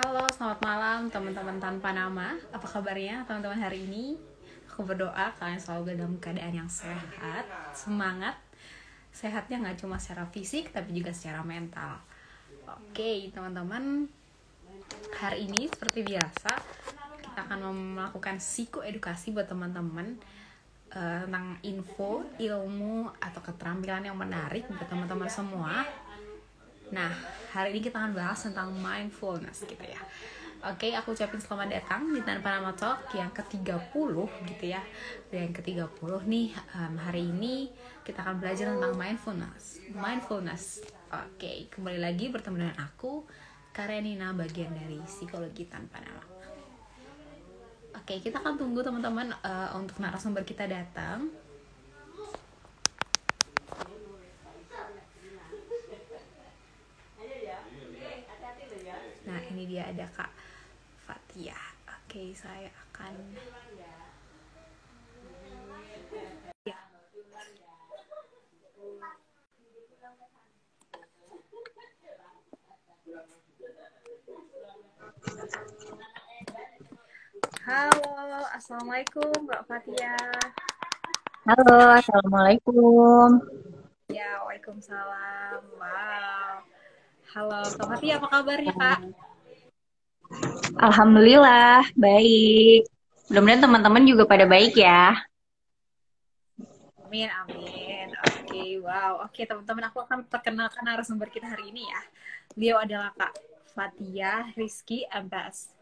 Halo, selamat malam teman-teman tanpa nama. Apa kabarnya teman-teman hari ini? Aku berdoa kalian selalu dalam keadaan yang sehat, semangat. Sehatnya nggak cuma secara fisik, tapi juga secara mental. Oke, teman-teman, hari ini seperti biasa kita akan melakukan psikoedukasi buat teman-teman tentang info, ilmu, atau keterampilan yang menarik buat teman-teman semua. Nah, hari ini kita akan bahas tentang mindfulness gitu ya. Oke, aku ucapin selamat datang di Tanpa Nama Talk yang ke-30 gitu ya. Dan yang ke-30 nih, hari ini kita akan belajar tentang mindfulness. Mindfulness. Oke, kembali lagi bertemu dengan aku, Karenina, bagian dari Psikologi Tanpa Nama. Oke, kita akan tunggu teman-teman untuk narasumber kita datang. Nah, ini dia ada Kak Fatia. Oke, saya akan ya. Halo, assalamualaikum Kak Fatia. Halo, Assalamualaikum. Ya, waalaikumsalam. Wow. Halo Kak Fatia, apa kabarnya Kak? Alhamdulillah, baik. Mudah-mudahan teman-teman juga pada baik ya. Amin, amin. Oke, wow. Oke, teman-teman, aku akan perkenalkan narasumber kita hari ini ya. Beliau adalah Kak Fatia Rizky MS.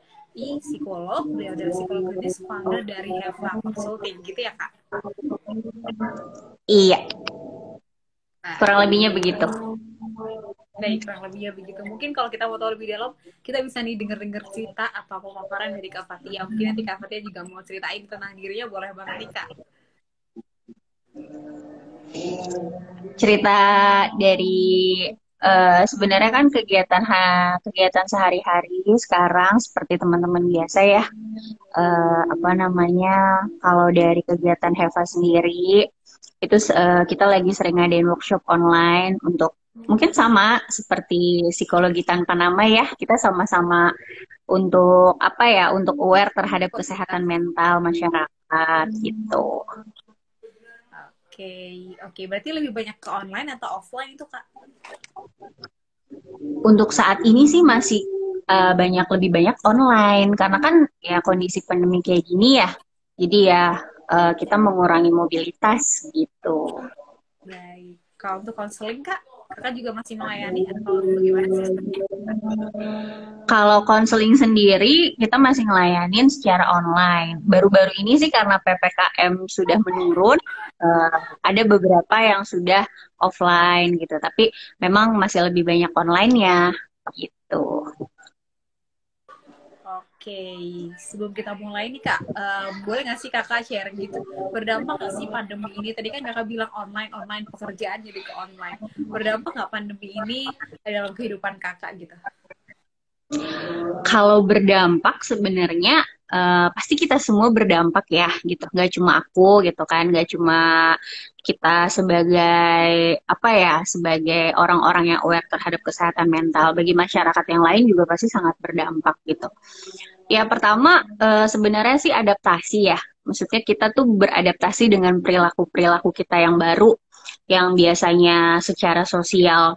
Psikolog, beliau adalah psikolog klinis, founder dari Heva Consulting, gitu ya Kak? Iya, kurang Baik, lebihnya begitu. baik, kurang lebihnya begitu. Mungkin kalau kita mau tahu lebih dalam, kita bisa nih denger-denger cerita atau pemaparan dari Kak Fatia. Mungkin nanti Kak Fatia juga mau ceritain tentang dirinya, boleh banget nih Kak. Cerita dari sebenarnya kan kegiatan sehari-hari sekarang seperti teman-teman biasa ya. Apa namanya? Kalau dari kegiatan Heva sendiri itu kita lagi sering ngadain workshop online untuk mungkin sama seperti psikologi tanpa nama ya. Kita sama-sama untuk apa ya, untuk aware terhadap kesehatan mental masyarakat gitu. Oke, oke. Berarti lebih banyak ke online atau offline itu Kak? Untuk saat ini sih masih lebih banyak online karena kan ya kondisi pandemi kayak gini ya. Jadi ya kita mengurangi mobilitas gitu. Baik. Kalau untuk konseling Kak, Kakak juga masih melayani atau bagaimana sistemnya? Kalau konseling sendiri kita masih ngelayanin secara online. Baru-baru ini sih karena PPKM sudah menurun, eh, ada beberapa yang sudah offline gitu. Tapi memang masih lebih banyak online-nya gitu. Oke, sebelum kita mulai nih Kak, boleh nggak sih Kakak share gitu? Berdampak nggak sih pandemi ini? Tadi kan Kakak bilang online pekerjaan jadi ke online. Berdampak nggak pandemi ini dalam kehidupan Kakak gitu? Kalau berdampak sebenarnya pasti kita semua berdampak ya gitu. Nggak cuma aku gitu kan, nggak cuma kita sebagai apa ya, sebagai orang-orang yang aware terhadap kesehatan mental. Bagi masyarakat yang lain juga pasti sangat berdampak gitu. Ya pertama sebenarnya sih adaptasi ya. Maksudnya kita tuh beradaptasi dengan perilaku-perilaku kita yang baru, yang biasanya secara sosial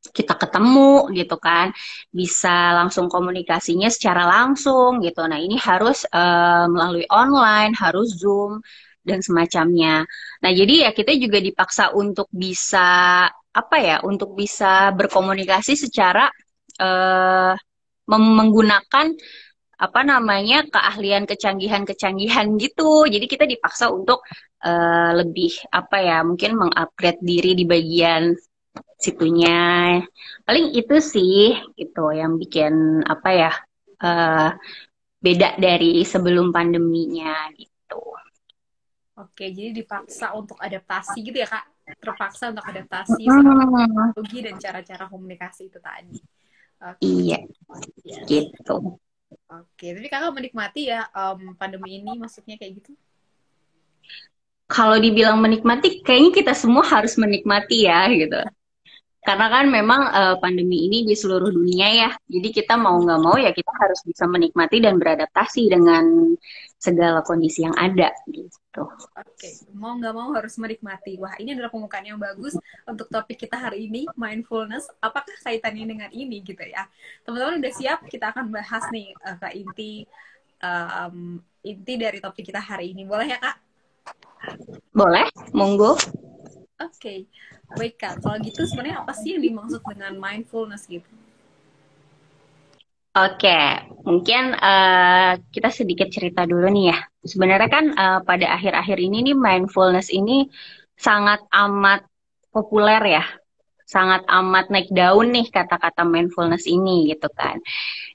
kita ketemu gitu kan, bisa langsung komunikasinya secara langsung gitu. Nah ini harus melalui online, harus Zoom dan semacamnya. Nah jadi ya kita juga dipaksa untuk bisa apa ya, untuk bisa berkomunikasi secara eh, menggunakan apa namanya keahlian kecanggihan-kecanggihan gitu. Jadi kita dipaksa untuk lebih apa ya, mungkin mengupgrade diri di bagian situnya. Paling itu sih gitu yang bikin apa ya, eh, beda dari sebelum pandeminya gitu. Oke, jadi dipaksa untuk adaptasi gitu ya Kak? Terpaksa untuk adaptasi sama Hmm, teknologi dan cara-cara komunikasi itu tadi. Oke, iya yes. gitu. Oke, tapi Kakak menikmati ya pandemi ini maksudnya kayak gitu? Kalau dibilang menikmati, kayaknya kita semua harus menikmati ya gitu. Karena kan memang pandemi ini di seluruh dunia ya. Jadi kita mau nggak mau ya kita harus bisa menikmati dan beradaptasi dengan segala kondisi yang ada gitu. Oke, mau nggak mau harus menikmati. Wah, ini adalah pembukaan yang bagus untuk topik kita hari ini, mindfulness. Apakah kaitannya dengan ini gitu ya? Teman-teman udah siap? Kita akan bahas nih ke inti dari topik kita hari ini. Boleh ya, Kak? Boleh, monggo. Oke, baik Kak. Kalau gitu sebenarnya apa sih yang dimaksud dengan mindfulness gitu? Oke, mungkin kita sedikit cerita dulu nih ya. Sebenarnya kan pada akhir-akhir ini nih mindfulness ini sangat amat populer ya, sangat amat naik daun nih kata-kata mindfulness ini gitu kan.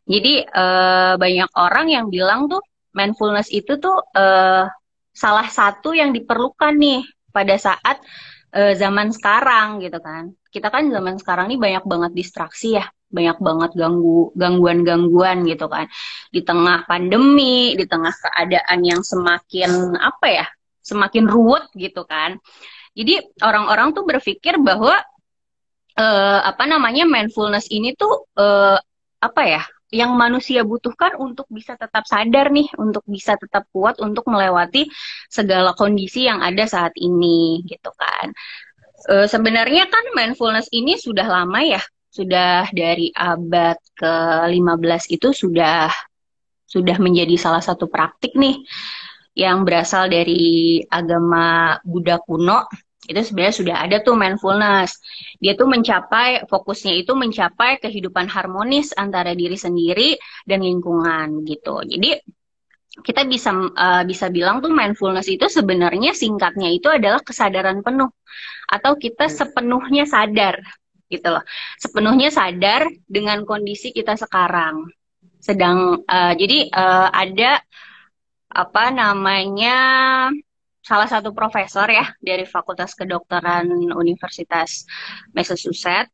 Jadi banyak orang yang bilang tuh mindfulness itu tuh salah satu yang diperlukan nih pada saat zaman sekarang gitu kan. Kita kan zaman sekarang ini banyak banget distraksi ya, banyak banget gangguan-gangguan gitu kan. Di tengah pandemi, di tengah keadaan yang semakin apa ya, semakin ruwet gitu kan. Jadi orang-orang tuh berpikir bahwa apa namanya mindfulness ini tuh apa ya yang manusia butuhkan untuk bisa tetap sadar nih, untuk bisa tetap kuat untuk melewati segala kondisi yang ada saat ini gitu kan. Sebenarnya kan mindfulness ini sudah lama ya, sudah dari abad ke-15 itu sudah menjadi salah satu praktik nih yang berasal dari agama Buddha kuno. Itu sebenarnya sudah ada tuh mindfulness. Dia tuh fokusnya itu mencapai kehidupan harmonis antara diri sendiri dan lingkungan gitu. Jadi kita bisa bilang tuh mindfulness itu sebenarnya singkatnya itu adalah kesadaran penuh atau kita sepenuhnya sadar gitu loh. Sepenuhnya sadar dengan kondisi kita sekarang. Jadi ada apa namanya salah satu profesor ya dari Fakultas Kedokteran Universitas Massachusetts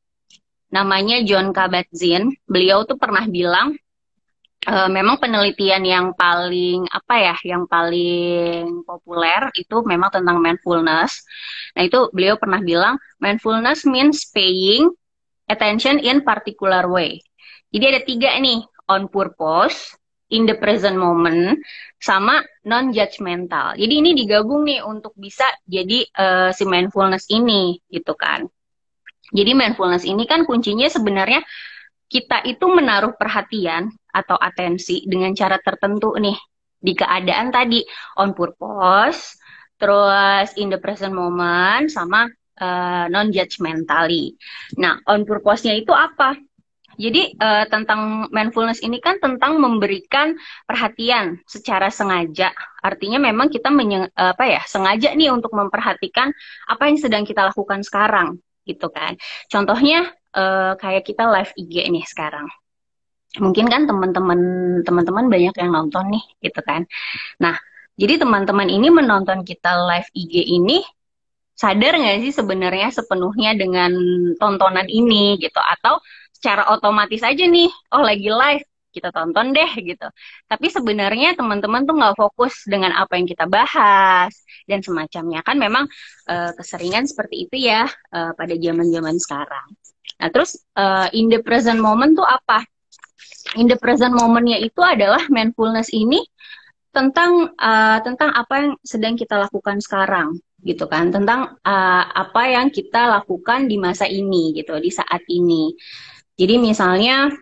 namanya John Kabat-Zinn. Beliau tuh pernah bilang memang penelitian yang paling apa ya, yang paling populer itu memang tentang mindfulness. Nah, itu beliau pernah bilang mindfulness means paying attention in particular way. Jadi ada tiga nih, on purpose, in the present moment, sama non-judgmental. Jadi ini digabung nih untuk bisa jadi si mindfulness ini gitu kan. Jadi mindfulness ini kan kuncinya sebenarnya kita itu menaruh perhatian atau atensi dengan cara tertentu nih di keadaan tadi on purpose, terus in the present moment, sama non-judgmentally. Nah, on purpose-nya itu apa? Jadi tentang mindfulness ini kan tentang memberikan perhatian secara sengaja. Artinya memang kita sengaja nih untuk memperhatikan apa yang sedang kita lakukan sekarang, gitu kan. Contohnya kayak kita live IG nih sekarang. Mungkin kan teman-teman banyak yang nonton nih, gitu kan. Nah, jadi teman-teman ini menonton kita live IG ini sadar nggak sih sebenarnya sepenuhnya dengan tontonan ini gitu, atau secara otomatis aja nih, oh lagi live kita tonton deh gitu, tapi sebenarnya teman-teman tuh nggak fokus dengan apa yang kita bahas dan semacamnya kan. Memang keseringan seperti itu ya pada zaman-zaman sekarang. Nah, terus in the present moment tuh apa? In the present momentnya itu adalah mindfulness ini tentang apa yang sedang kita lakukan sekarang gitu kan, tentang apa yang kita lakukan di masa ini gitu, di saat ini. Jadi misalnya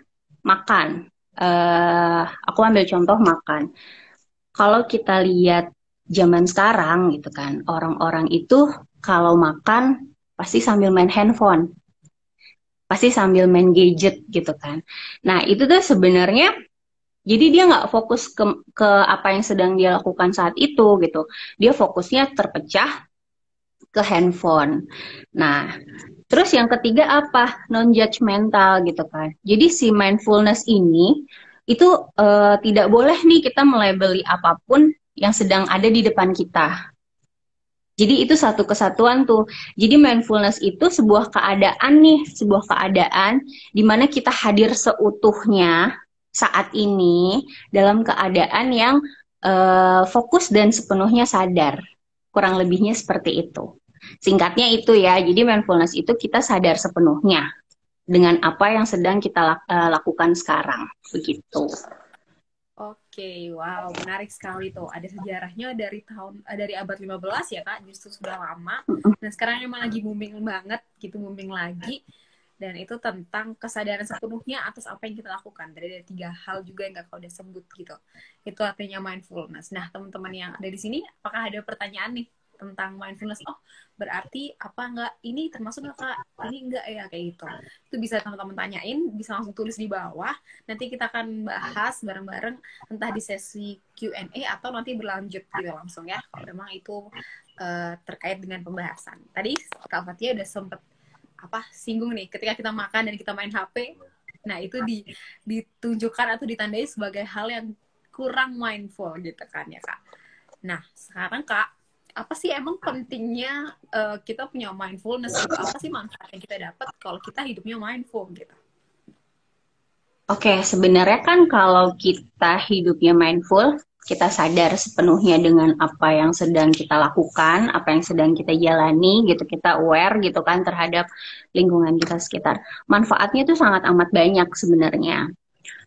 makan, aku ambil contoh makan. Kalau kita lihat zaman sekarang gitu kan, orang-orang itu kalau makan pasti sambil main handphone, pasti sambil main gadget gitu kan. Nah, itu tuh sebenarnya jadi dia nggak fokus ke apa yang sedang dia lakukan saat itu gitu. Dia fokusnya terpecah ke handphone. Nah, terus yang ketiga apa? Non-judgmental gitu kan. Jadi si mindfulness ini itu tidak boleh nih kita melabeli apapun yang sedang ada di depan kita. Jadi itu satu kesatuan tuh. Jadi mindfulness itu sebuah keadaan nih, sebuah keadaan di mana kita hadir seutuhnya saat ini dalam keadaan yang fokus dan sepenuhnya sadar. Kurang lebihnya seperti itu. Singkatnya itu ya, jadi mindfulness itu kita sadar sepenuhnya dengan apa yang sedang kita lakukan sekarang, begitu. Oke, wow, menarik sekali tuh. Ada sejarahnya dari dari abad 15 ya Kak, justru sudah lama. Dan sekarang emang lagi booming banget, gitu booming lagi. Dan itu tentang kesadaran sepenuhnya atas apa yang kita lakukan. Dari tiga hal juga yang Kakak udah sebut gitu. Itu artinya mindfulness. Nah, teman-teman yang ada di sini, apakah ada pertanyaan nih tentang mindfulness? Oh, berarti apa enggak? Ini termasuk nggak Kak? Ini enggak ya, kayak gitu. Itu bisa teman-teman tanyain, bisa langsung tulis di bawah. Nanti kita akan bahas bareng-bareng entah di sesi Q&A atau nanti berlanjut gitu langsung ya kalau memang itu terkait dengan pembahasan. Tadi Kak Fatia udah sempet singgung nih ketika kita makan dan kita main HP. Nah, itu ditunjukkan atau ditandai sebagai hal yang kurang mindful gitu kan ya Kak. Nah, sekarang Kak, apa sih emang pentingnya kita punya mindfulness gitu? Apa sih manfaat yang kita dapat kalau kita hidupnya mindful gitu? Oke, sebenarnya kan kalau kita hidupnya mindful, kita sadar sepenuhnya dengan apa yang sedang kita lakukan, apa yang sedang kita jalani, gitu, kita aware gitu kan terhadap lingkungan kita sekitar. Manfaatnya itu sangat amat banyak sebenarnya.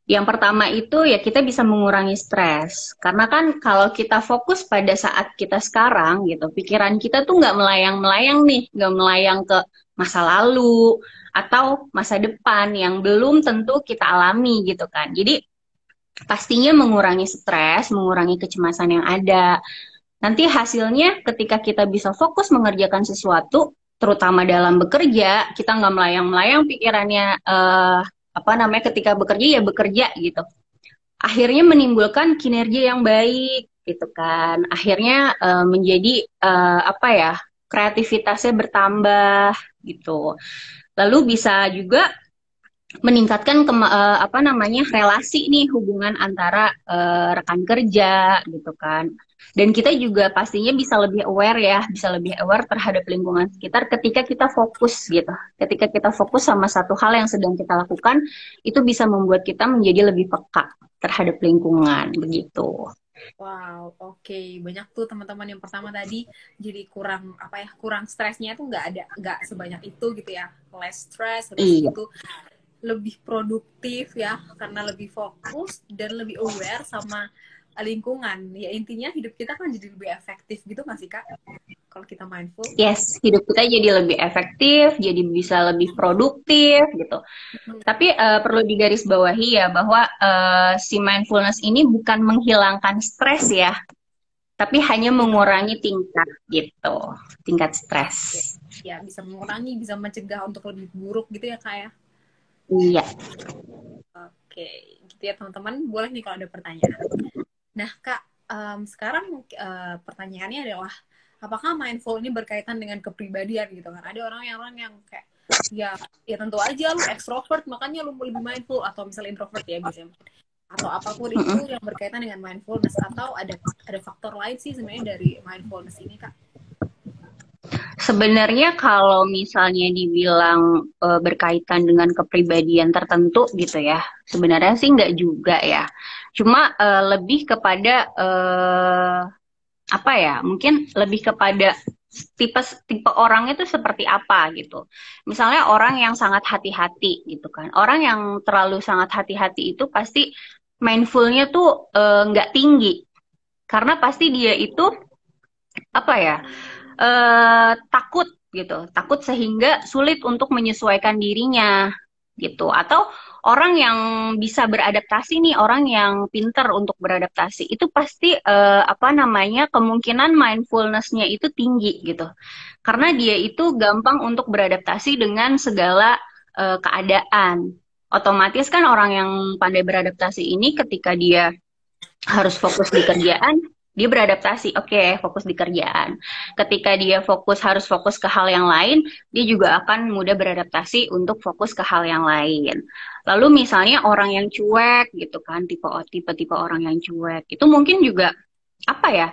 Yang pertama itu ya kita bisa mengurangi stres. Karena kan kalau kita fokus pada saat kita sekarang gitu, pikiran kita tuh nggak melayang-melayang nih, nggak melayang ke masa lalu atau masa depan yang belum tentu kita alami gitu kan. Jadi pastinya mengurangi stres, mengurangi kecemasan yang ada. Nanti hasilnya ketika kita bisa fokus mengerjakan sesuatu, terutama dalam bekerja, kita nggak melayang-melayang pikirannya apa namanya ketika bekerja ya bekerja gitu. Akhirnya menimbulkan kinerja yang baik gitu kan. Akhirnya menjadi apa ya kreativitasnya bertambah gitu. Lalu bisa juga meningkatkan apa namanya relasi nih hubungan antara rekan kerja gitu kan. Dan kita juga pastinya bisa lebih aware ya, bisa lebih aware terhadap lingkungan sekitar ketika kita fokus gitu. Ketika kita fokus sama satu hal yang sedang kita lakukan, itu bisa membuat kita menjadi lebih peka terhadap lingkungan begitu. Wow, oke. Banyak tuh teman-teman yang pertama tadi jadi kurang stresnya tuh nggak sebanyak itu gitu ya. Less stress, habis Iya. itu lebih produktif ya karena lebih fokus dan lebih aware sama lingkungan. Ya intinya hidup kita kan jadi lebih efektif gitu nggak sih Kak? Kalau kita mindful. Yes, hidup kita jadi lebih efektif, jadi bisa lebih produktif gitu. Tapi perlu digarisbawahi ya bahwa si mindfulness ini bukan menghilangkan stres ya, tapi hanya Iya. mengurangi tingkat gitu, tingkat stres. Oke. Ya bisa mengurangi, bisa mencegah untuk lebih buruk gitu ya Kak ya. Iya. Oke, gitu ya teman-teman. Boleh nih kalau ada pertanyaan. Nah Kak, sekarang pertanyaannya adalah apakah mindful ini berkaitan dengan kepribadian gitu kan? Ada orang yang kayak ya tentu aja lu extrovert makanya lu lebih mindful atau misalnya introvert ya biasanya atau apapun itu yang berkaitan dengan mindfulness atau ada faktor lain sih sebenarnya dari mindfulness ini Kak? Sebenarnya kalau misalnya dibilang berkaitan dengan kepribadian tertentu gitu ya, sebenarnya sih nggak juga ya. Cuma lebih kepada apa ya? Mungkin lebih kepada tipe tipe orang itu seperti apa gitu. Misalnya orang yang sangat hati-hati gitu kan. Orang yang terlalu sangat hati-hati itu pasti mindfulnya tuh nggak tinggi. Karena pasti dia itu apa ya? Takut gitu, takut sehingga sulit untuk menyesuaikan dirinya gitu. Atau orang yang bisa beradaptasi nih, orang yang pinter untuk beradaptasi itu pasti apa namanya kemungkinan mindfulness-nya itu tinggi gitu. Karena dia itu gampang untuk beradaptasi dengan segala keadaan. Otomatis kan orang yang pandai beradaptasi ini ketika dia harus fokus di kerjaan, dia beradaptasi. Oke, fokus di kerjaan. Ketika dia harus fokus ke hal yang lain, dia juga akan mudah beradaptasi untuk fokus ke hal yang lain. Lalu misalnya orang yang cuek gitu kan, tipe-tipe orang yang cuek, itu mungkin juga apa ya?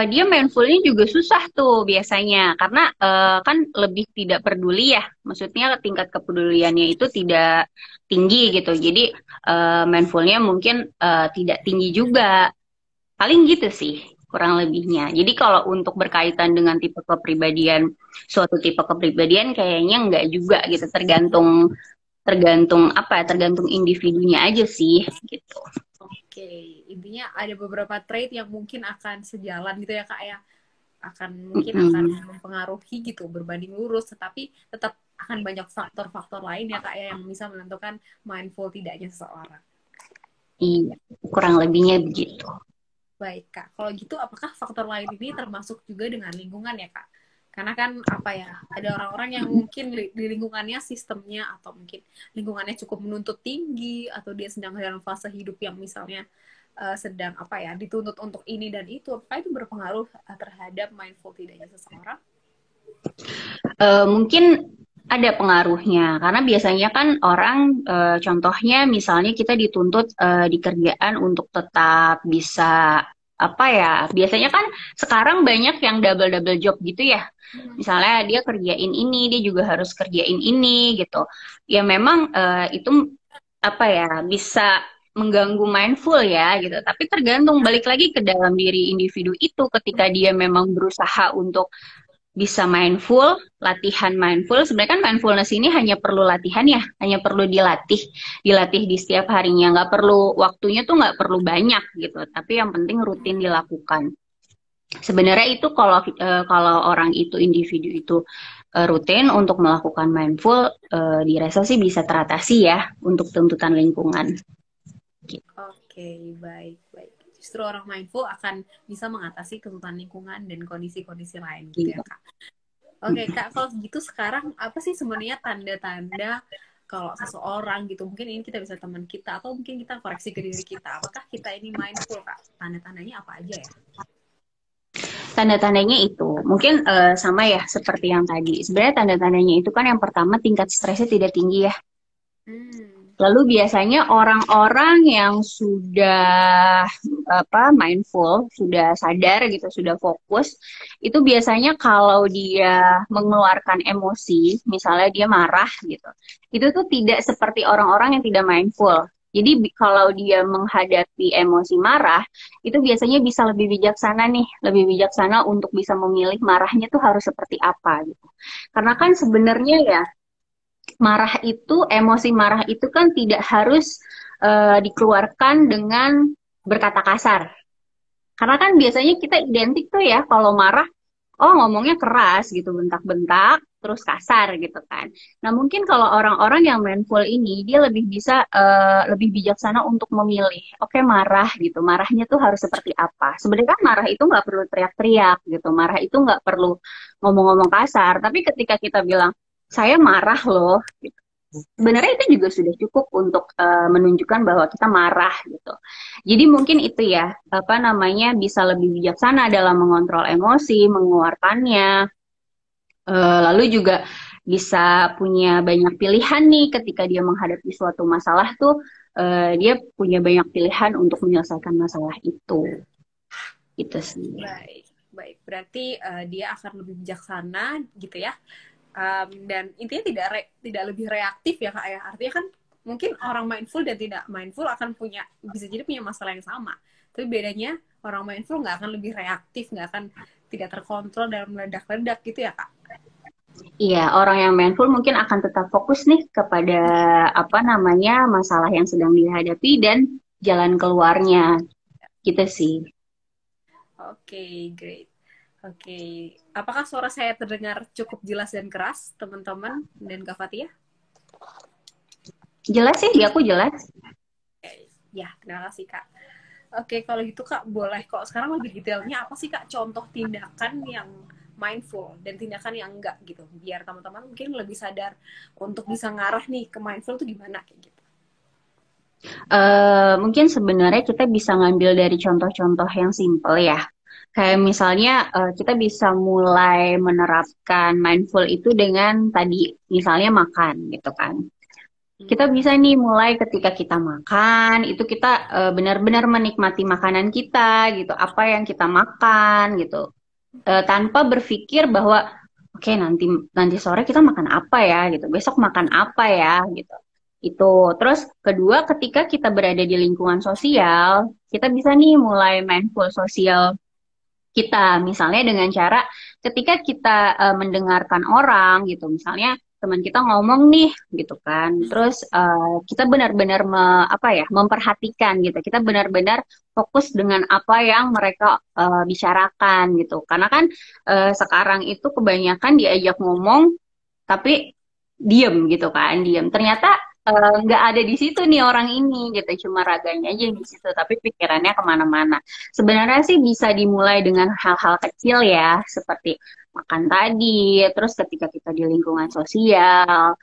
Dia mindfulnya juga susah tuh biasanya karena kan lebih tidak peduli ya, maksudnya tingkat kepeduliannya itu tidak tinggi gitu. Jadi mindfulnya mungkin tidak tinggi juga. Paling gitu sih. kurang lebihnya. Jadi kalau untuk berkaitan dengan tipe kepribadian, suatu tipe kepribadian kayaknya enggak juga gitu, tergantung tergantung apa ya, tergantung individunya aja sih gitu. Oke, intinya ada beberapa trait yang mungkin akan sejalan gitu ya Kak ya. Mungkin akan Mm-mm. mempengaruhi gitu berbanding lurus, tetapi tetap akan banyak faktor-faktor lain ya Kak ya yang bisa menentukan mindful tidaknya seseorang. Iya, kurang lebihnya begitu. Baik Kak, kalau gitu apakah faktor lain ini termasuk juga dengan lingkungan ya Kak? Karena kan apa ya, ada orang-orang yang mungkin di lingkungannya sistemnya atau mungkin lingkungannya cukup menuntut tinggi atau dia sedang dalam fase hidup yang misalnya sedang apa ya dituntut untuk ini dan itu, apakah itu berpengaruh terhadap mindful tidaknya seseorang? Mungkin ada pengaruhnya karena biasanya kan orang contohnya misalnya kita dituntut di kerjaan untuk tetap bisa apa ya, biasanya kan sekarang banyak yang double job gitu ya, misalnya dia kerjain ini dia juga harus kerjain ini gitu ya, memang itu apa ya, bisa mengganggu mindful ya gitu, tapi tergantung balik lagi ke dalam diri individu itu, ketika dia memang berusaha untuk bisa mindful, latihan mindful. Sebenarnya kan mindfulness ini hanya perlu latihan ya, hanya perlu dilatih di setiap harinya. Nggak perlu waktunya tuh nggak perlu banyak gitu, tapi yang penting rutin dilakukan. Sebenarnya itu kalau orang itu individu itu rutin untuk melakukan mindful, dirasa sih bisa teratasi ya untuk tuntutan lingkungan. Gitu. Oke, baik, baik. Justru orang mindful akan bisa mengatasi tuntutan lingkungan dan kondisi-kondisi lain gitu ya, Iya. Kak. Oke, Kak, kalau gitu sekarang apa sih sebenarnya tanda-tanda kalau seseorang gitu, mungkin ini kita bisa teman kita, atau mungkin kita koreksi ke diri kita, apakah kita ini mindful, Kak? Tanda-tandanya apa aja ya? Tanda-tandanya itu mungkin sama ya seperti yang tadi. Sebenarnya tanda-tandanya itu kan yang pertama tingkat stresnya tidak tinggi ya. Hmm, Lalu biasanya orang-orang yang sudah apa mindful, sudah sadar gitu, sudah fokus, itu biasanya kalau dia mengeluarkan emosi, misalnya dia marah gitu, itu tuh tidak seperti orang-orang yang tidak mindful. Jadi kalau dia menghadapi emosi marah, itu biasanya bisa lebih bijaksana nih, lebih bijaksana untuk bisa memilih marahnya tuh harus seperti apa gitu. Karena kan sebenarnya ya, marah itu, emosi marah itu kan tidak harus dikeluarkan dengan berkata kasar. Karena kan biasanya kita identik tuh ya kalau marah, oh ngomongnya keras gitu, bentak-bentak, terus kasar gitu kan. Nah mungkin kalau orang-orang yang mindful ini, dia lebih bisa, lebih bijaksana untuk memilih, oke marah gitu, marahnya tuh harus seperti apa. Sebenarnya kan marah itu nggak perlu teriak-teriak gitu, marah itu nggak perlu ngomong-ngomong kasar, tapi ketika kita bilang, saya marah loh, gitu. Sebenarnya itu juga sudah cukup untuk menunjukkan bahwa kita marah gitu. Jadi mungkin itu ya, apa namanya, bisa lebih bijaksana dalam mengontrol emosi, mengeluarkannya. Lalu juga bisa punya banyak pilihan nih ketika dia menghadapi suatu masalah tuh, dia punya banyak pilihan untuk menyelesaikan masalah itu. Gitu sih. baik, baik. Berarti dia akan lebih bijaksana gitu ya. Dan intinya tidak lebih reaktif ya Kak ya. Artinya kan mungkin orang mindful dan tidak mindful akan punya, bisa jadi punya masalah yang sama. Tapi bedanya orang mindful nggak akan lebih reaktif, nggak akan tidak terkontrol dalam meledak-ledak gitu ya Kak. Iya, orang yang mindful mungkin akan tetap fokus nih kepada apa namanya masalah yang sedang dihadapi dan jalan keluarnya, gitu sih. Oke, great. Oke, apakah suara saya terdengar cukup jelas dan keras, teman-teman dan Kak Fatia? Jelas sih, di aku jelas. Oke, ya, terima kasih Kak. Oke, kalau gitu Kak, boleh kok sekarang lebih detailnya apa sih Kak contoh tindakan yang mindful dan tindakan yang enggak gitu, biar teman-teman mungkin lebih sadar untuk bisa ngarah nih ke mindful tuh gimana kayak gitu. Mungkin sebenarnya kita bisa ngambil dari contoh-contoh yang simple ya. Kayak misalnya kita bisa mulai menerapkan mindful itu dengan tadi, misalnya makan gitu kan. Kita bisa nih mulai ketika kita makan, itu kita benar-benar menikmati makanan kita gitu, apa yang kita makan gitu. Tanpa berpikir bahwa oke, nanti nanti sore kita makan apa ya gitu, besok makan apa ya gitu. Itu. Terus kedua, ketika kita berada di lingkungan sosial, kita bisa nih mulai mindful sosial kita. Misalnya dengan cara ketika kita mendengarkan orang gitu, misalnya teman kita ngomong nih gitu kan, terus kita benar-benar apa ya, memperhatikan gitu. Kita benar-benar fokus dengan apa yang mereka bicarakan gitu. Karena kan sekarang itu kebanyakan diajak ngomong tapi diem gitu kan, diem. Ternyata nggak ada di situ nih orang ini gitu, cuma raganya aja yang di situ, tapi pikirannya kemana-mana. Sebenarnya sih bisa dimulai dengan hal-hal kecil ya, seperti makan tadi, terus ketika kita di lingkungan sosial,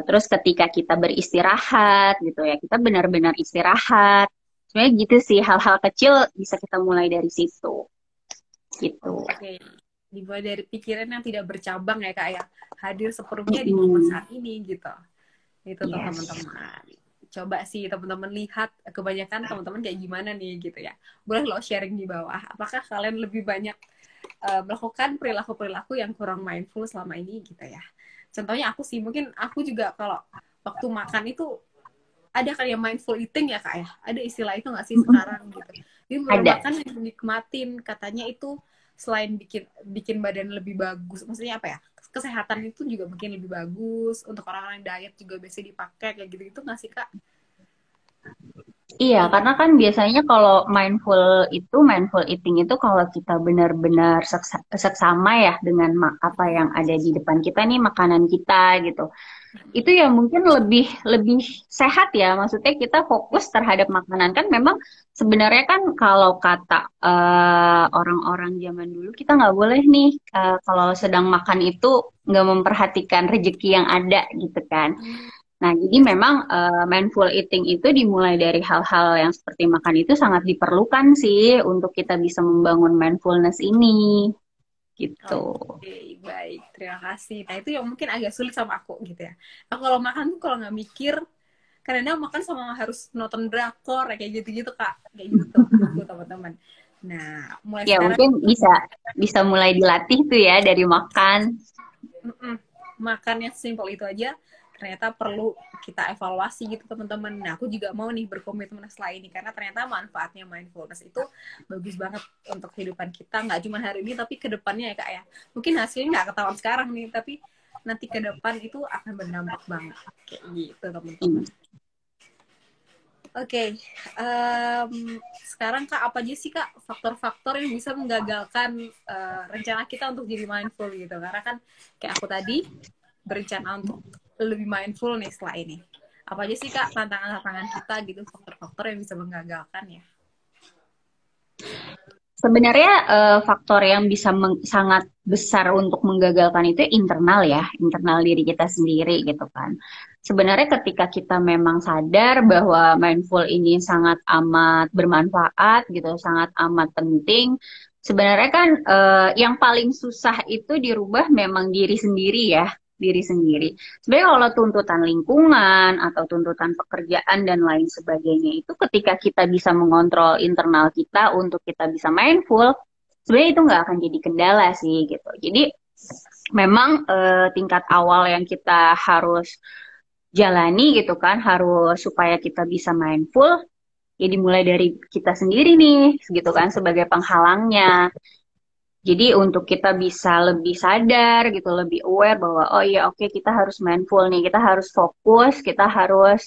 terus ketika kita beristirahat gitu ya, kita benar-benar istirahat. Sebenarnya gitu sih, hal-hal kecil bisa kita mulai dari situ, gitu. Oke, dimulai dari pikiran yang tidak bercabang ya kak ya, hadir sepenuhnya di momen Mm-mm. saat ini gitu. Itu tuh Yes. teman-teman. Coba sih teman-teman lihat kebanyakan teman-teman kayak gimana nih gitu ya. Boleh lo sharing di bawah. Apakah kalian lebih banyak melakukan perilaku-perilaku yang kurang mindful selama ini gitu ya. Contohnya aku sih, mungkin aku juga kalau waktu makan itu ada kayak mindful eating ya kak ya. Ada istilah itu nggak sih Mm-mm. sekarang gitu. Jadi bener Ada. makan yang dinikmatin, katanya itu selain bikin bikin badan lebih bagus, maksudnya apa ya? Kesehatan itu juga mungkin lebih bagus untuk orang-orang diet juga biasa dipakai kayak gitu-gitu nggak sih kak? Iya, karena kan biasanya kalau mindful eating itu kalau kita benar-benar seksama ya dengan apa yang ada di depan kita nih, makanan kita gitu. Itu ya mungkin lebih lebih sehat ya. Maksudnya kita fokus terhadap makanan kan memang sebenarnya kan kalau kata orang-orang zaman dulu kita nggak boleh nih kalau sedang makan itu nggak memperhatikan rezeki yang ada gitu kan. Nah, jadi Yes. memang mindful eating itu dimulai dari hal-hal yang seperti makan itu sangat diperlukan sih untuk kita bisa membangun mindfulness ini, gitu. Oke, baik. Terima kasih. Nah, itu yang mungkin agak sulit sama aku gitu ya. Aku kalau makan tuh kalau nggak mikir, karena makan sama harus nonton drakor kayak gitu-gitu kak, kayak gitu aku teman-teman. Nah, mulai Ya, sekarang mungkin bisa bisa mulai dilatih tuh ya dari makan. makan yang simpel itu aja ternyata perlu kita evaluasi gitu teman-teman. Nah, aku juga mau nih berkomitmen setelah ini karena ternyata manfaatnya mindfulness itu bagus banget untuk kehidupan kita, nggak cuma hari ini tapi kedepannya ya kak ya. Mungkin hasilnya nggak ketahuan sekarang nih, tapi nanti ke depan itu akan berdampak banget kayak gitu teman-teman. Hmm. Oke, sekarang Kak, apa aja sih Kak faktor-faktor yang bisa menggagalkan rencana kita untuk jadi mindful gitu? Karena kan kayak aku tadi berencana untuk lebih mindful nih setelah ini. Apa aja sih Kak tantangan-tantangan kita gitu, faktor-faktor yang bisa menggagalkan ya? Sebenarnya faktor yang bisa sangat besar untuk menggagalkan itu internal ya, internal diri kita sendiri gitu kan. Sebenarnya ketika kita memang sadar bahwa mindful ini sangat amat bermanfaat gitu, sangat amat penting. Sebenarnya kan yang paling susah itu dirubah memang diri sendiri ya, diri sendiri. Sebenarnya kalau tuntutan lingkungan atau tuntutan pekerjaan dan lain sebagainya itu ketika kita bisa mengontrol internal kita untuk kita bisa mindful, sebenarnya itu nggak akan jadi kendala sih gitu. Jadi memang tingkat awal yang kita harus jalani gitu kan, harus supaya kita bisa mindful, ya dimulai dari kita sendiri nih gitu kan sebagai penghalangnya. Jadi untuk kita bisa lebih sadar gitu, lebih aware bahwa oh iya oke kita harus mindful nih, kita harus fokus, kita harus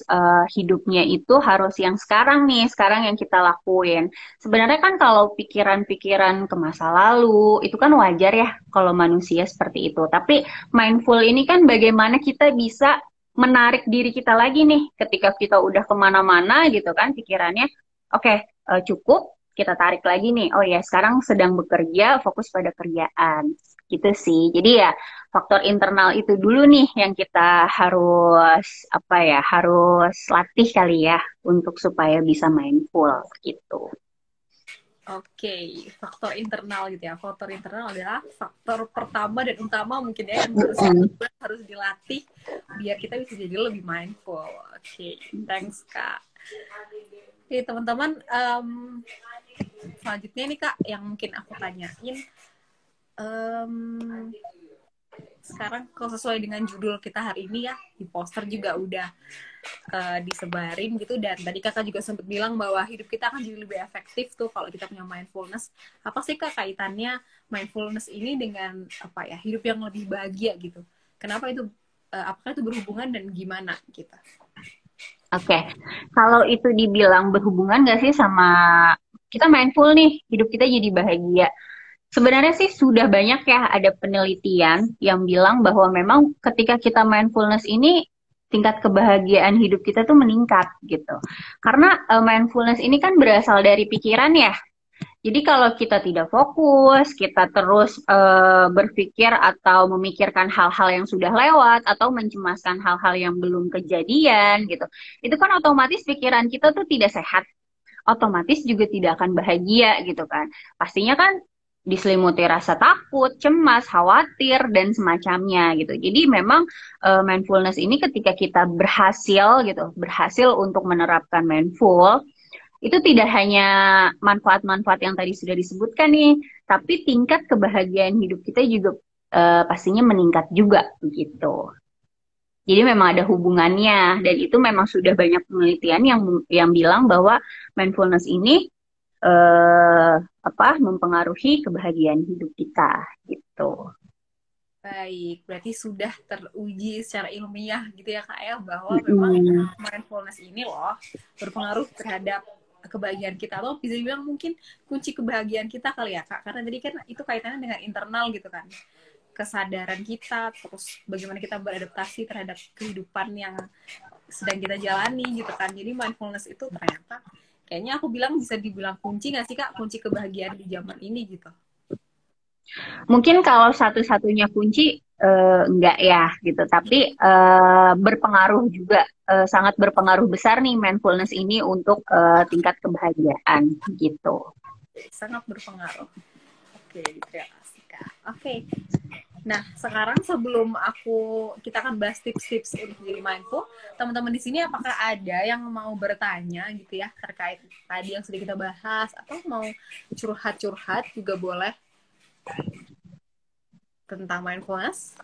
hidupnya itu harus yang sekarang nih, sekarang yang kita lakuin. Sebenarnya kan kalau pikiran-pikiran ke masa lalu itu kan wajar ya kalau manusia seperti itu. Tapi mindful ini kan bagaimana kita bisa menarik diri kita lagi nih ketika kita udah kemana-mana gitu kan pikirannya. Oke, cukup kita tarik lagi nih, oh ya sekarang sedang bekerja, fokus pada kerjaan, gitu sih. Jadi ya faktor internal itu dulu nih yang kita harus apa ya, harus latih kali ya untuk supaya bisa mindful gitu. Oke, faktor internal gitu ya. Faktor internal adalah faktor pertama dan utama mungkin ya yang harus kita Mm-mm. harus dilatih biar kita bisa jadi lebih mindful. Oke, thanks Kak. Oke teman-teman, selanjutnya nih Kak yang mungkin aku tanyain, um, sekarang kalau sesuai dengan judul kita hari ini ya, di poster juga udah disebarin gitu. Dan tadi kakak juga sempat bilang bahwa hidup kita akan jadi lebih efektif tuh kalau kita punya mindfulness. Apa sih kak kaitannya mindfulness ini dengan apa ya, hidup yang lebih bahagia gitu? Kenapa itu, apakah itu berhubungan dan gimana gitu? Oke, kalau itu dibilang berhubungan nggak sih sama kita mindful nih, hidup kita jadi bahagia. Sebenarnya sih sudah banyak ya ada penelitian yang bilang bahwa memang ketika kita mindfulness ini tingkat kebahagiaan hidup kita tuh meningkat gitu. Karena mindfulness ini kan berasal dari pikiran ya. Jadi kalau kita tidak fokus, kita terus berpikir atau memikirkan hal-hal yang sudah lewat atau mencemaskan hal-hal yang belum kejadian gitu. Itu kan otomatis pikiran kita tuh tidak sehat, otomatis juga tidak akan bahagia gitu kan. Pastinya kan diselimuti rasa takut, cemas, khawatir, dan semacamnya gitu. Jadi memang mindfulness ini ketika kita berhasil gitu, berhasil untuk menerapkan mindful, itu tidak hanya manfaat-manfaat yang tadi sudah disebutkan nih, tapi tingkat kebahagiaan hidup kita juga pastinya meningkat juga begitu. Jadi memang ada hubungannya dan itu memang sudah banyak penelitian yang bilang bahwa mindfulness ini mempengaruhi kebahagiaan hidup kita gitu. Baik, berarti sudah teruji secara ilmiah gitu ya kak ya, bahwa memang Mm-mm. mindfulness ini loh berpengaruh terhadap kebahagiaan kita, atau bisa dibilang mungkin kunci kebahagiaan kita kali ya kak, karena tadi kan itu kaitannya dengan internal gitu kan, kesadaran kita, terus bagaimana kita beradaptasi terhadap kehidupan yang sedang kita jalani gitu kan. Jadi mindfulness itu ternyata kayaknya aku bilang bisa dibilang kunci nggak sih kak, kunci kebahagiaan di zaman ini gitu. Mungkin kalau satu-satunya kunci enggak ya gitu, tapi berpengaruh juga, sangat berpengaruh besar nih mindfulness ini untuk tingkat kebahagiaan gitu. Sangat berpengaruh. Oke, terima kasih kak. Oke, nah sekarang sebelum kita akan bahas tips-tips untuk jadi mindful, teman-teman di sini apakah ada yang mau bertanya gitu ya terkait tadi yang sudah kita bahas, atau mau curhat-curhat juga boleh tentang mindfulness?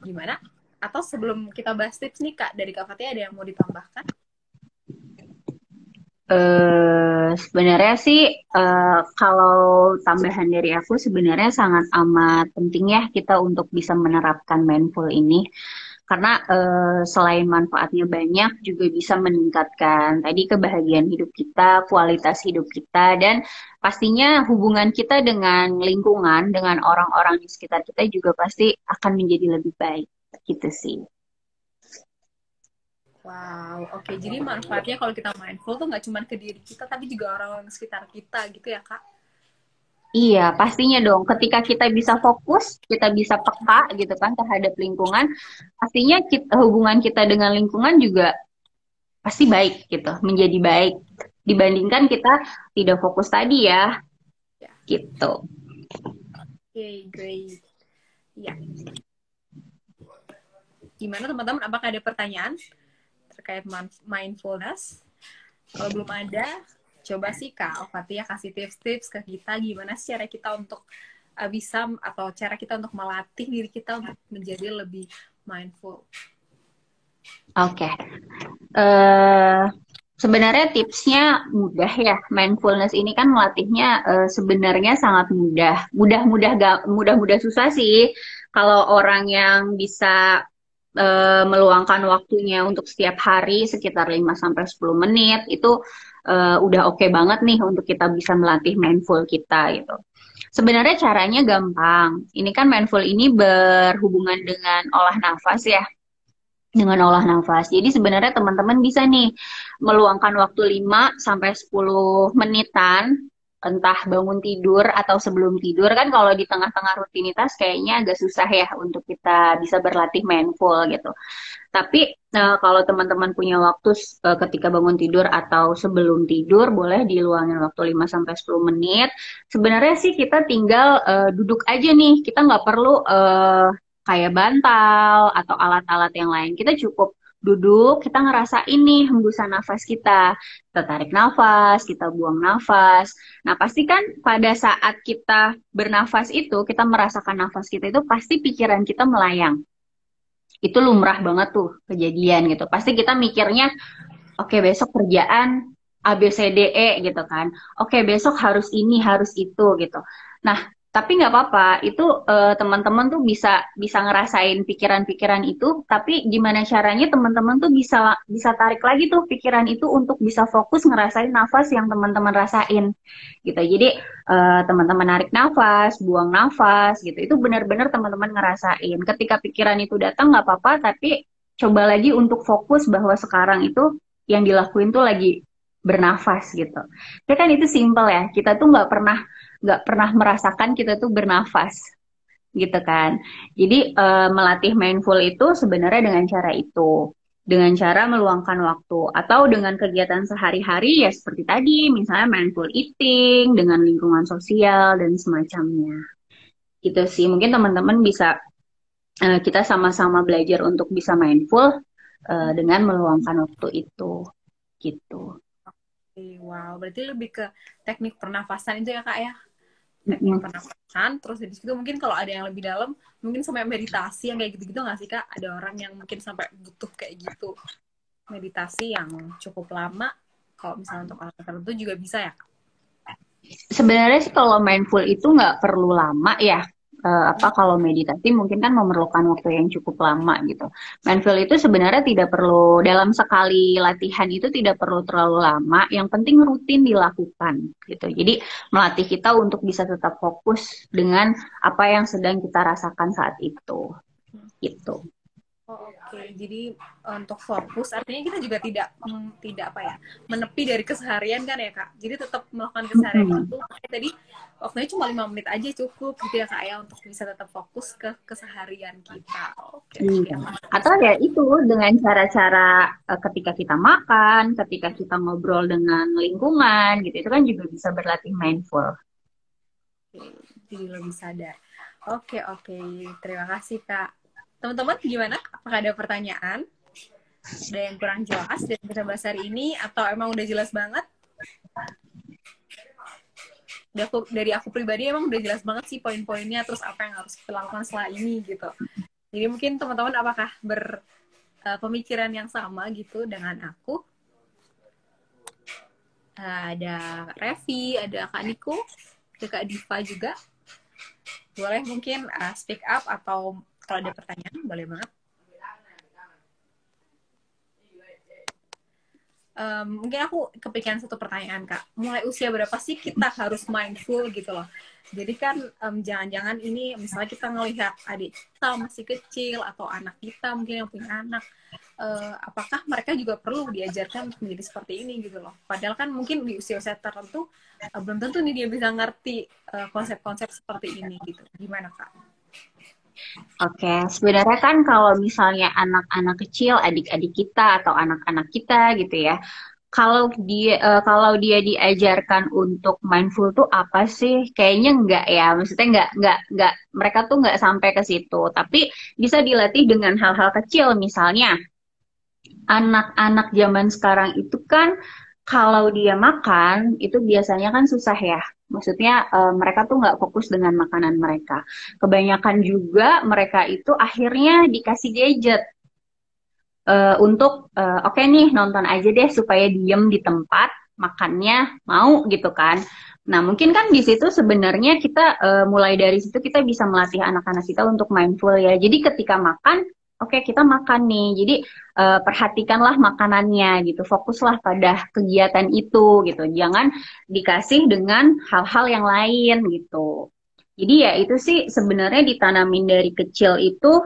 Gimana? Atau sebelum kita bahas tips nih kak, dari Kak Fatia ada yang mau ditambahkan? Sebenarnya sih kalau tambahan dari aku sebenarnya sangat amat penting ya kita untuk bisa menerapkan mindful ini karena selain manfaatnya banyak juga bisa meningkatkan tadi kebahagiaan hidup kita, kualitas hidup kita dan pastinya hubungan kita dengan lingkungan, dengan orang-orang di sekitar kita juga pasti akan menjadi lebih baik gitu sih. Wow, oke. Jadi manfaatnya kalau kita mindful tuh nggak cuma ke diri kita, tapi juga orang-orang sekitar kita gitu ya kak? Iya, pastinya dong. Ketika kita bisa fokus, kita bisa peka gitu kan terhadap lingkungan, pastinya hubungan kita dengan lingkungan juga pasti baik gitu, menjadi baik dibandingkan kita tidak fokus tadi ya, Ya, gitu. oke, great. Ya, gimana teman-teman? Apakah ada pertanyaan terkait mindfulness? Kalau belum ada, coba sih Kak Fatia kasih tips-tips ke kita gimana sih cara kita untuk bisa, atau cara kita untuk melatih diri kita untuk menjadi lebih mindful. Oke. Eh, Sebenarnya tipsnya mudah ya. Mindfulness ini kan melatihnya sebenarnya sangat mudah. Mudah-mudah susah sih. Kalau orang yang bisa meluangkan waktunya untuk setiap hari sekitar 5 sampai 10 menit itu udah oke banget nih untuk kita bisa melatih mindful kita gitu. Sebenarnya caranya gampang. Ini kan mindful ini berhubungan dengan olah nafas ya, dengan olah nafas. Jadi sebenarnya teman-teman bisa nih meluangkan waktu 5 sampai 10 menitan entah bangun tidur atau sebelum tidur kan kalau di tengah-tengah rutinitas kayaknya agak susah ya untuk kita bisa berlatih mindful gitu. Tapi kalau teman-teman punya waktu ketika bangun tidur atau sebelum tidur boleh diluangin waktu 5 sampai 10 menit. Sebenarnya sih kita tinggal duduk aja nih. Kita nggak perlu kayak bantal atau alat-alat yang lain. Kita cukup duduk, kita ngerasain nih hembusan nafas kita. Kita tarik nafas, kita buang nafas. Nah, pasti kan pada saat kita bernafas itu, kita merasakan nafas kita itu pasti pikiran kita melayang. Itu lumrah banget tuh kejadian gitu. Pasti kita mikirnya, oke besok kerjaan A, B, C, D, E gitu kan. Oke besok harus ini, harus itu gitu. Nah, tapi nggak apa-apa, itu teman-teman tuh bisa bisa ngerasain pikiran-pikiran itu, tapi gimana caranya teman-teman tuh bisa bisa tarik lagi tuh pikiran itu untuk bisa fokus ngerasain nafas yang teman-teman rasain gitu. Jadi teman-teman narik nafas, buang nafas gitu. Itu benar-benar teman-teman ngerasain. Ketika pikiran itu datang nggak apa-apa, tapi coba lagi untuk fokus bahwa sekarang itu yang dilakuin tuh lagi bernafas gitu. Ya kan itu simple ya. Kita tuh nggak pernah merasakan kita tuh bernafas gitu kan. Jadi melatih mindful itu sebenarnya dengan cara itu. Dengan cara meluangkan waktu atau dengan kegiatan sehari-hari ya seperti tadi, misalnya mindful eating dengan lingkungan sosial dan semacamnya. Gitu sih. Mungkin teman-teman bisa kita sama-sama belajar untuk bisa mindful dengan meluangkan waktu itu gitu. Wow, berarti lebih ke teknik pernafasan itu ya Kak ya? Teknik Mm-mm. pernafasan, terus habis itu mungkin kalau ada yang lebih dalam, mungkin sampai meditasi yang kayak gitu-gitu nggak sih Kak? Ada orang yang mungkin sampai butuh kayak gitu, meditasi yang cukup lama, kalau misalnya untuk orang tertentu juga bisa ya Kak? Sebenarnya sih kalau mindful itu nggak perlu lama ya. Apa kalau meditasi mungkin kan memerlukan waktu yang cukup lama gitu. Mindful itu sebenarnya tidak perlu dalam sekali latihan itu tidak perlu terlalu lama. Yang penting rutin dilakukan gitu. Jadi melatih kita untuk bisa tetap fokus dengan apa yang sedang kita rasakan saat itu gitu. Oh, oke. Jadi untuk fokus artinya kita juga tidak apa ya, menepi dari keseharian kan ya Kak. Jadi tetap melakukan keseharian Mm-mm. itu. Makanya tadi waktunya cuma 5 menit aja cukup gitu ya Kak ya, untuk bisa tetap fokus ke keseharian kita. Oke, oke. Iya. Atau ya itu dengan cara-cara ketika kita makan, ketika kita ngobrol dengan lingkungan gitu, itu kan juga bisa berlatih mindful. Jadi lebih sadar. Oke, oke. Terima kasih Kak. Teman-teman gimana? Apakah ada pertanyaan? Ada yang kurang jelas dari kita bahas hari ini atau emang udah jelas banget? Dari aku pribadi emang udah jelas banget sih poin-poinnya, terus apa yang harus kita lakukan setelah ini gitu. Jadi mungkin teman-teman apakah berpemikiran yang sama gitu dengan aku? Ada Kak Revi, ada Kak Niko, ada Kak Diva juga. Boleh mungkin speak up atau kalau ada pertanyaan boleh banget. Mungkin aku kepikiran satu pertanyaan Kak. Mulai usia berapa sih kita harus mindful gitu loh? Jadi kan jangan-jangan ini misalnya kita ngelihat adik kita masih kecil atau anak kita mungkin yang punya anak, apakah mereka juga perlu diajarkan untuk menjadi seperti ini gitu loh? Padahal kan mungkin di usia-usia tertentu belum tentu nih dia bisa ngerti konsep-konsep seperti ini gitu. Gimana Kak? Oke, sebenarnya kan kalau misalnya anak-anak kecil, adik-adik kita atau anak-anak kita gitu ya, kalau dia diajarkan untuk mindful tuh apa sih? Kayaknya enggak ya. Maksudnya enggak mereka tuh enggak sampai ke situ. Tapi bisa dilatih dengan hal-hal kecil. Misalnya anak-anak zaman sekarang itu kan kalau dia makan itu biasanya kan susah ya. Maksudnya mereka tuh nggak fokus dengan makanan mereka. Kebanyakan juga mereka itu akhirnya dikasih gadget untuk oke nih nonton aja deh supaya diem di tempat makannya mau gitu kan. Nah mungkin kan di situ sebenarnya kita mulai dari situ kita bisa melatih anak-anak kita untuk mindful ya. Jadi ketika makan, oke kita makan nih. Jadi perhatikanlah makanannya gitu. Fokuslah pada kegiatan itu gitu. Jangan dikasih dengan hal-hal yang lain gitu. Jadi ya itu sih sebenarnya ditanamin dari kecil itu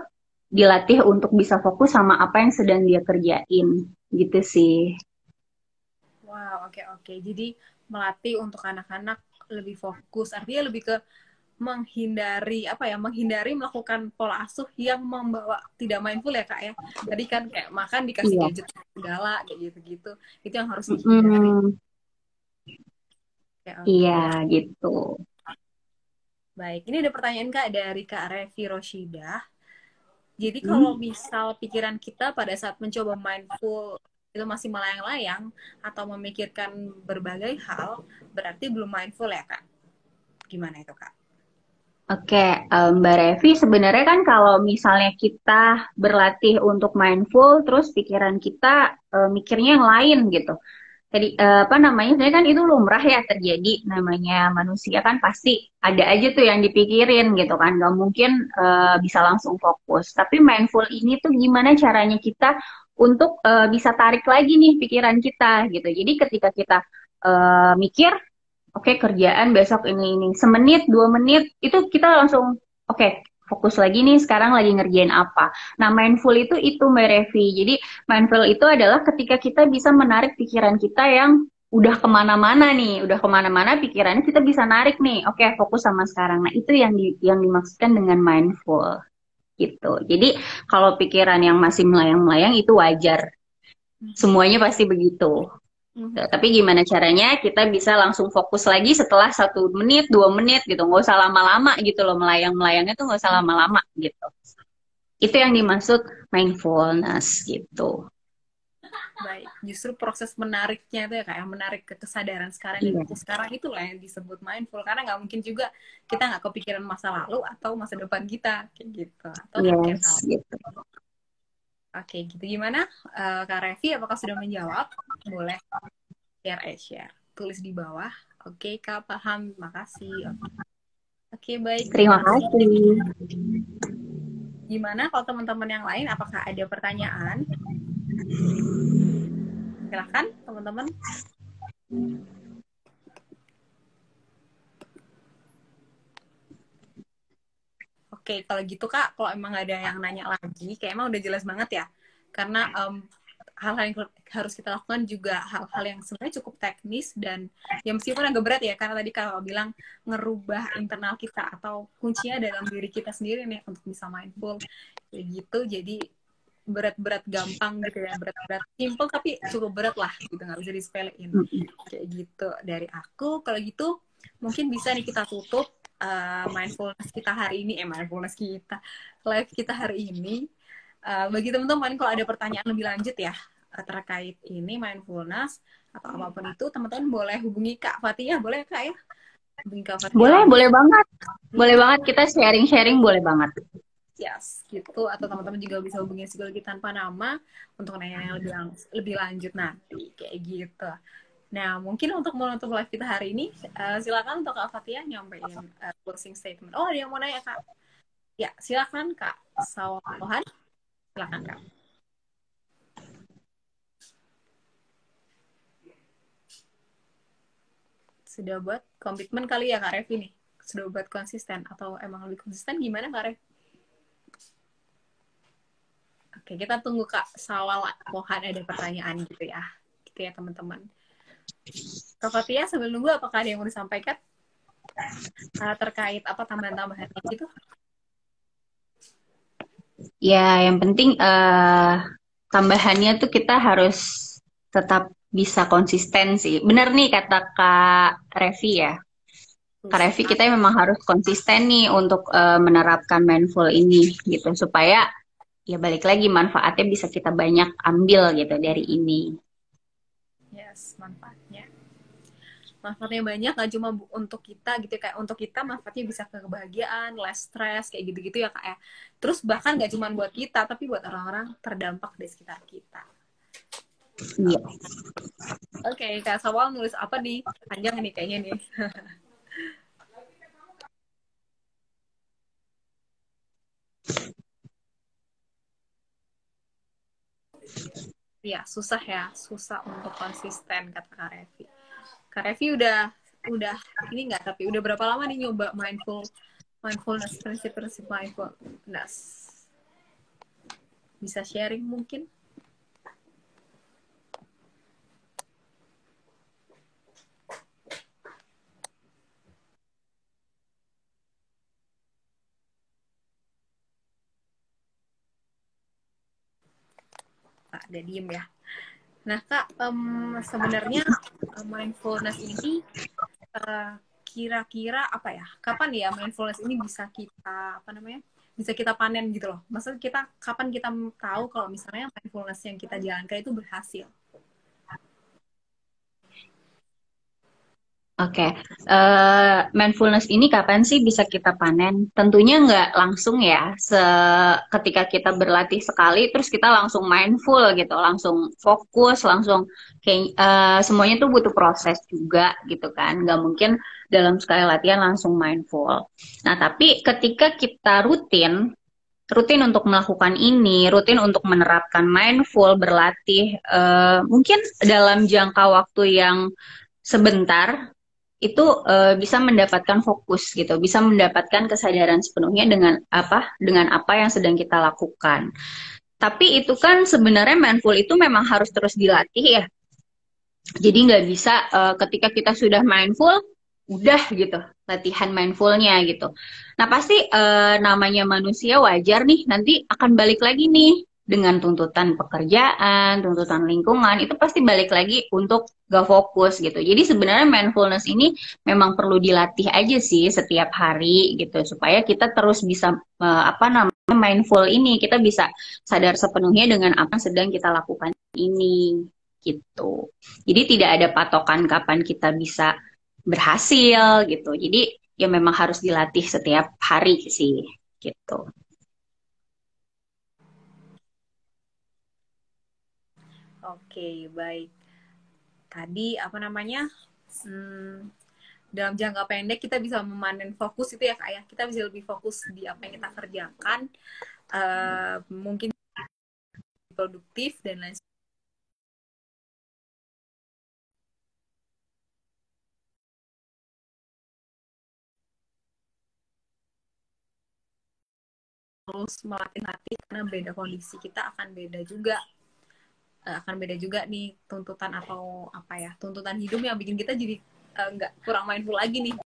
dilatih untuk bisa fokus sama apa yang sedang dia kerjain gitu sih. Wow, oke, oke. Jadi melatih untuk anak-anak lebih fokus, artinya lebih ke menghindari apa ya, menghindari melakukan pola asuh yang membawa tidak mindful ya Kak ya. Tadi kan kayak makan dikasih Iya. gadget segala kayak gitu-gitu, itu yang harus dihindari. Mm-mm. Oke, Iya oke. gitu. Baik, ini ada pertanyaan Kak dari Kak Revi Roshida. Jadi kalau Hmm. misal pikiran kita pada saat mencoba mindful itu masih melayang-layang atau memikirkan berbagai hal, berarti belum mindful ya Kak? Gimana itu Kak? Oke, Mbak Revi, sebenarnya kan kalau misalnya kita berlatih untuk mindful, terus pikiran kita mikirnya yang lain gitu. Jadi apa namanya? Sebenarnya kan itu lumrah ya terjadi. Namanya manusia kan pasti ada aja tuh yang dipikirin gitu kan. Gak mungkin bisa langsung fokus. Tapi mindful ini tuh gimana caranya kita untuk bisa tarik lagi nih pikiran kita gitu. Jadi ketika kita mikir oke kerjaan besok ini semenit 2 menit itu kita langsung oke fokus lagi nih sekarang lagi ngerjain apa. Nah mindful itu Mbak Revi. Jadi mindful itu adalah ketika kita bisa menarik pikiran kita yang udah kemana-mana nih, udah kemana-mana pikirannya kita bisa narik nih. Oke fokus sama sekarang. Nah itu yang dimaksudkan dengan mindful gitu. Jadi kalau pikiran yang masih melayang-melayang itu wajar. Mhm. Semuanya pasti begitu. Mhm. Tuh, tapi gimana caranya kita bisa langsung fokus lagi setelah 1 menit, 2 menit gitu. Nggak usah lama-lama gitu loh. Melayang-melayangnya tuh nggak usah lama-lama gitu. Itu yang dimaksud mindfulness gitu. Baik, justru proses menariknya itu ya kayak menarik ke kesadaran sekarang dan Iya, fokus sekarang itulah yang disebut mindful karena nggak mungkin juga kita nggak kepikiran masa lalu atau masa depan kita kayak gitu atau terkait yes hal. gitu. Oke, gitu gimana Kak Revi? Apakah sudah menjawab? Boleh share. Tulis di bawah. Oke, Kak, paham. Makasih. Oke, baik. Terima Terima kasih. kasih. Gimana kalau teman-teman yang lain? Apakah ada pertanyaan? Silahkan, teman-teman. Oke, kalau gitu Kak, kalau emang ada yang nanya lagi, kayak emang udah jelas banget ya. Karena hal-hal yang harus kita lakukan juga hal-hal yang sebenarnya cukup teknis dan ya meskipun agak berat ya, karena tadi kalau bilang ngerubah internal kita atau kuncinya dalam diri kita sendiri nih untuk bisa mindful. Kayak gitu, jadi berat-berat gampang gitu ya, berat-berat simple tapi cukup berat lah gitu, nggak bisa disepelein. Kayak gitu dari aku. Kalau gitu mungkin bisa nih kita tutup mindfulness kita hari ini, mindfulness kita, live kita hari ini. Bagi teman-teman kalau ada pertanyaan lebih lanjut ya terkait ini mindfulness atau apapun itu, teman-teman boleh hubungi Kak Fatia, boleh Kak ya? Hubungi Kak Fatia Boleh, langsung. boleh banget. Boleh banget kita sharing-sharing boleh banget. Yes, gitu. Atau teman-teman juga bisa hubungi psikologi tanpa nama untuk nanya yang lebih lanjut nanti, kayak gitu. Nah, mungkin untuk menutup live kita hari ini, silakan untuk Kak Fatia nyampein closing statement. Oh, ada yang mau nanya, Kak? Ya, silakan, Kak. Sawahan, silakan, Kak. Sudah buat komitmen kali ya, Kak Revi nih? Sudah buat konsisten? Atau emang lebih konsisten gimana, Kak Revi? Oke, kita tunggu Kak Sawahan ada pertanyaan gitu ya. Gitu ya, teman-teman. Kak Fatia, sambil nunggu, apakah ada yang mau disampaikan terkait apa tambahan-tambahannya gitu? Ya, yang penting tambahannya tuh kita harus tetap bisa konsisten sih. Bener nih kata Kak Revi ya. Kak Revi, kita memang harus konsisten nih untuk menerapkan mindful ini gitu supaya ya balik lagi manfaatnya bisa kita banyak ambil gitu dari ini. Yes, manfaatnya banyak, nggak cuma untuk kita gitu, kayak untuk kita manfaatnya bisa ke kebahagiaan, less stress, kayak gitu-gitu ya Kak ya. Terus bahkan nggak cuma buat kita, tapi buat orang-orang terdampak di sekitar kita. Iya. Oke, Kak Sawal nulis apa nih? Panjang nih kayaknya nih. Iya, susah ya, susah untuk konsisten kata Kak Revi. Kak Revi udah ini nggak, tapi udah berapa lama nih nyoba mindfulness, prinsip-prinsip mindfulness? Bisa sharing mungkin? Kak, ada diem ya. Nah Kak, sebenarnya mindfulness ini kira-kira apa ya? Kapan ya mindfulness ini bisa kita apa namanya? bisa kita panen gitu loh. Maksudnya kita kapan kita tahu kalau misalnya mindfulness yang kita jalankan itu berhasil. Oke, mindfulness ini kapan sih bisa kita panen? Tentunya nggak langsung ya, ketika kita berlatih sekali, terus kita langsung mindful gitu, langsung fokus, langsung kayak semuanya tuh butuh proses juga gitu kan, nggak mungkin dalam sekali latihan langsung mindful. Nah, tapi ketika kita rutin untuk melakukan ini, rutin untuk menerapkan mindful, berlatih, mungkin dalam jangka waktu yang sebentar itu bisa mendapatkan fokus gitu, bisa mendapatkan kesadaran sepenuhnya dengan apa yang sedang kita lakukan. Tapi itu kan sebenarnya mindful itu memang harus terus dilatih ya. Jadi nggak bisa ketika kita sudah mindful, udah gitu, latihan mindfulnya gitu. Nah pasti namanya manusia wajar nih, nanti akan balik lagi nih dengan tuntutan pekerjaan, tuntutan lingkungan, itu pasti balik lagi untuk gak fokus gitu. Jadi sebenarnya mindfulness ini memang perlu dilatih aja sih setiap hari gitu, supaya kita terus bisa apa namanya mindful ini, kita bisa sadar sepenuhnya dengan apa yang sedang kita lakukan ini gitu. Jadi tidak ada patokan kapan kita bisa berhasil gitu. Jadi ya memang harus dilatih setiap hari sih gitu. Oke, baik. Tadi apa namanya? Hmm, dalam jangka pendek kita bisa memanen fokus itu ya Kak ya. Kita bisa lebih fokus di apa yang kita kerjakan. Mungkin produktif dan lain terus melatih karena beda kondisi kita akan beda juga nih tuntutan atau apa ya tuntutan hidup yang bikin kita jadi nggak kurang mindful lagi nih